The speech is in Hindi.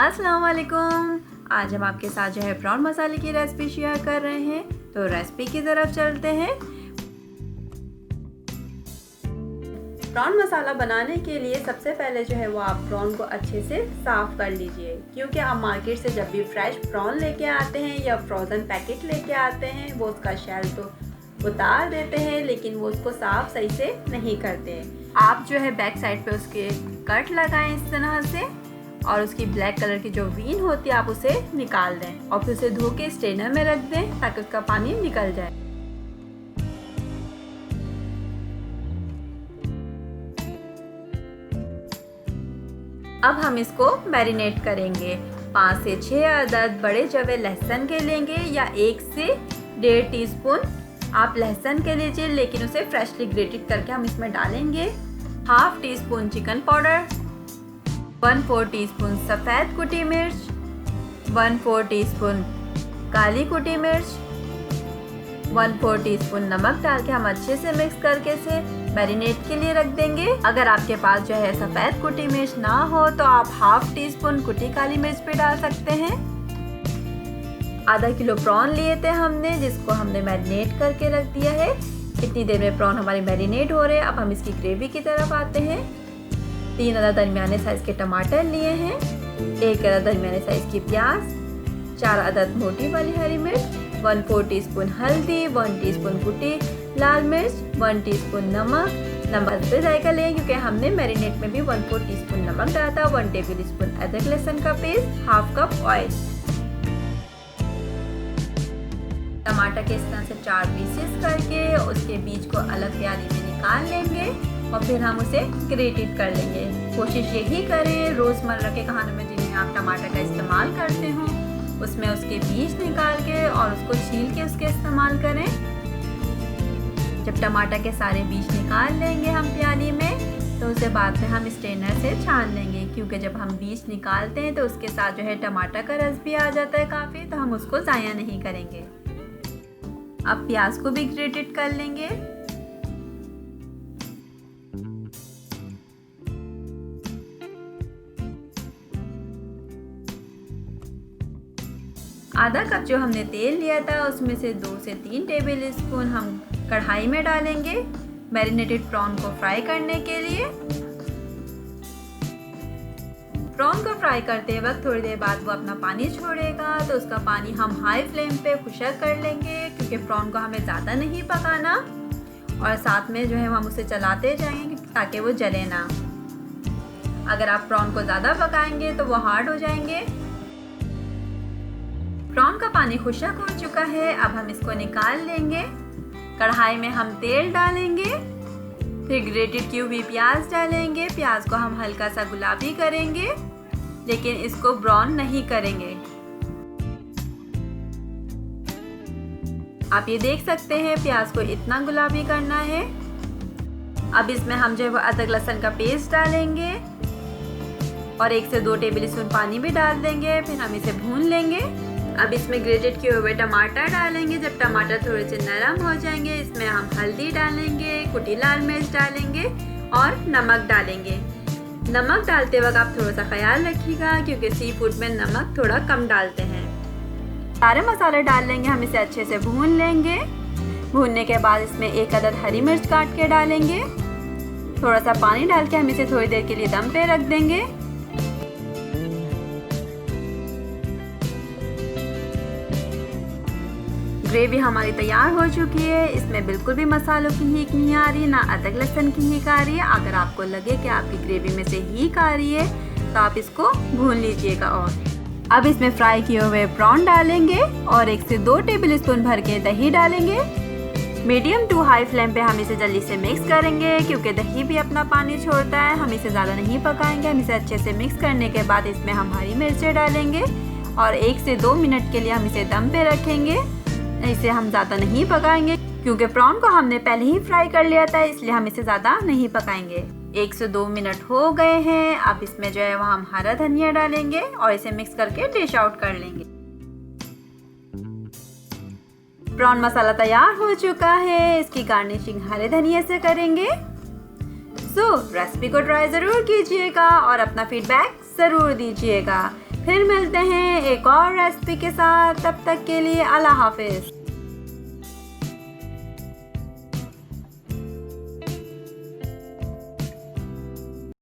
अस्सलाम वालेकुम। आज हम आपके साथ जो है प्रॉन मसाले की रेसिपी शेयर कर रहे हैं, तो रेसिपी की तरफ चलते हैं। प्रॉन मसाला बनाने के लिए सबसे पहले जो है वो आप प्रॉन को अच्छे से साफ़ कर लीजिए, क्योंकि आप मार्केट से जब भी फ्रेश प्रॉन लेके आते हैं या फ्रोज़न पैकेट लेके आते हैं वो उसका शेल तो उतार देते हैं, लेकिन वो उसको साफ़ सही से नहीं करते हैं। आप जो है बैक साइड पे उसके कट लगाएं इस तरह से, और उसकी ब्लैक कलर की जो वीन होती है आप उसे निकाल दें और फिर उसे धो के स्ट्रेनर में रख दें ताकि उसका पानी निकल जाए। अब हम इसको मैरिनेट करेंगे। 5 से 6 अदद बड़े जवे लहसुन के लेंगे, या 1 से 1.5 टीस्पून आप लहसुन के लीजिए, लेकिन उसे फ्रेशली ग्रेटेड करके हम इसमें डालेंगे। Half tea spoon chicken powder, 1/4 teaspoon सफ़ेद कुटी मिर्च, 1/4 टीस्पून काली कुटी मिर्च, 1/4 टीस्पून नमक डाल के हम अच्छे से मिक्स करके इसे मैरिनेट के लिए रख देंगे। अगर आपके पास जो है सफ़ेद कुटी मिर्च ना हो तो आप हाफ टी स्पून कुटी काली मिर्च भी डाल सकते हैं। आधा किलो प्रॉन लिए थे हमने, जिसको हमने मैरिनेट करके रख दिया है। इतनी देर में प्रॉन हमारे मैरिनेट हो रहे हैं। अब हम इसकी ग्रेवी की तरफ आते हैं। 3 अदद दरमियाने साइज़ के टमाटर लिए हैं, 1 अदद दरमियाने साइज़ की प्याज, 4 अदद मोटी वाली हरी मिर्च, 1/4 टीस्पून हल्दी, 1 टीस्पून कुटी लाल मिर्च, 1 टीस्पून नमक पे जायका लें, क्योंकि हमने मैरिनेट में भी 1/4 टीस्पून नमक डाला था। 1 टेबल स्पून अदरक लहसुन का पेस्ट, हाफ कप ऑयल। टमाटर के इस तरह से 4 पीसेस करके उसके बीज को अलग प्याली में निकाल लेंगे और फिर हम उसे ग्रेटेड कर लेंगे। कोशिश यही करें रोज़मर्रा के खानों में जिन्हें आप टमाटर का इस्तेमाल करते हो उसमें उसके बीज निकाल के और उसको छील के उसके इस्तेमाल करें। जब टमाटर के सारे बीज निकाल लेंगे हम प्याली में, तो उसे बाद में हम स्ट्रेनर से छान लेंगे, क्योंकि जब हम बीज निकालते हैं तो उसके साथ जो है टमाटर का रस भी आ जाता है काफ़ी, तो हम उसको ज़ाया नहीं करेंगे। अब प्याज को भी ग्रेटेड कर लेंगे। आधा कप जो हमने तेल लिया था उसमें से 2 से 3 टेबल स्पून हम कढ़ाई में डालेंगे मैरिनेटेड प्रॉन को फ्राई करने के लिए। प्रॉन को फ्राई करते वक्त थोड़ी देर बाद वो अपना पानी छोड़ेगा, तो उसका पानी हम हाई फ्लेम पे खुशक कर लेंगे, क्योंकि प्रॉन को हमें ज़्यादा नहीं पकाना, और साथ में जो है हम उसे चलाते जाएंगे ताकि वो जले ना। अगर आप प्रॉन को ज़्यादा पकाएंगे तो वो हार्ड हो जाएंगे। प्रॉन का पानी खुशक हो चुका है, अब हम इसको निकाल लेंगे। कढ़ाई में हम तेल डालेंगे, फिर ग्रेटेड की हुई प्याज डालेंगे। प्याज को हम हल्का सा गुलाबी करेंगे, लेकिन इसको ब्राउन नहीं करेंगे। आप ये देख सकते हैं प्याज को इतना गुलाबी करना है। अब इसमें हम जो है वो अदरक लहसुन का पेस्ट डालेंगे और 1 से 2 टेबल स्पून पानी भी डाल देंगे, फिर हम इसे भून लेंगे। अब इसमें ग्रेटेड किए हुए टमाटर डालेंगे। जब टमाटर थोड़े से नरम हो जाएंगे, इसमें हम हल्दी डालेंगे, कुटी लाल मिर्च डालेंगे और नमक डालेंगे। नमक डालते वक्त आप थोड़ा सा ख्याल रखिएगा, क्योंकि सी फूड में नमक थोड़ा कम डालते हैं। सारे मसाले डाल लेंगे, हम इसे अच्छे से भून लेंगे। भूनने के बाद इसमें 1 अदद हरी मिर्च काट के डालेंगे। थोड़ा सा पानी डाल के हम इसे थोड़ी देर के लिए दम पे रख देंगे। ग्रेवी हमारी तैयार हो चुकी है। इसमें बिल्कुल भी मसालों की हीक नहीं आ रही, ना अदरक लहसुन की हीक आ रही है। अगर आपको लगे कि आपकी ग्रेवी में से हीक आ रही है तो आप इसको भून लीजिएगा। और अब इसमें फ्राई किए हुए प्रॉन डालेंगे और 1 से 2 टेबल स्पून भर के दही डालेंगे। मीडियम टू हाई फ्लेम पे हम इसे जल्दी से मिक्स करेंगे, क्योंकि दही भी अपना पानी छोड़ता है। हम इसे ज़्यादा नहीं पकाएंगे। हम इसे अच्छे से मिक्स करने के बाद इसमें हम हरी मिर्चें डालेंगे और 1 से 2 मिनट के लिए हम इसे दम पे रखेंगे। इसे हम ज़्यादा नहीं पकाएंगे, क्योंकि प्रॉन को हमने पहले ही फ्राई कर लिया था, इसलिए हम इसे ज़्यादा नहीं पकाएंगे। 1 से 2 मिनट हो गए हैं। अब इसमें जो है वो हम हरा धनिया डालेंगे और इसे मिक्स करके डिश आउट कर लेंगे। प्रॉन मसाला तैयार हो चुका है। इसकी गार्निशिंग हरे धनिया से करेंगे। रेसिपी को ट्राई ज़रूर कीजिएगा और अपना फीडबैक ज़रूर दीजिएगा। फिर मिलते हैं एक और रेसिपी के साथ, तब तक के लिए अल्लाह हाफिज़।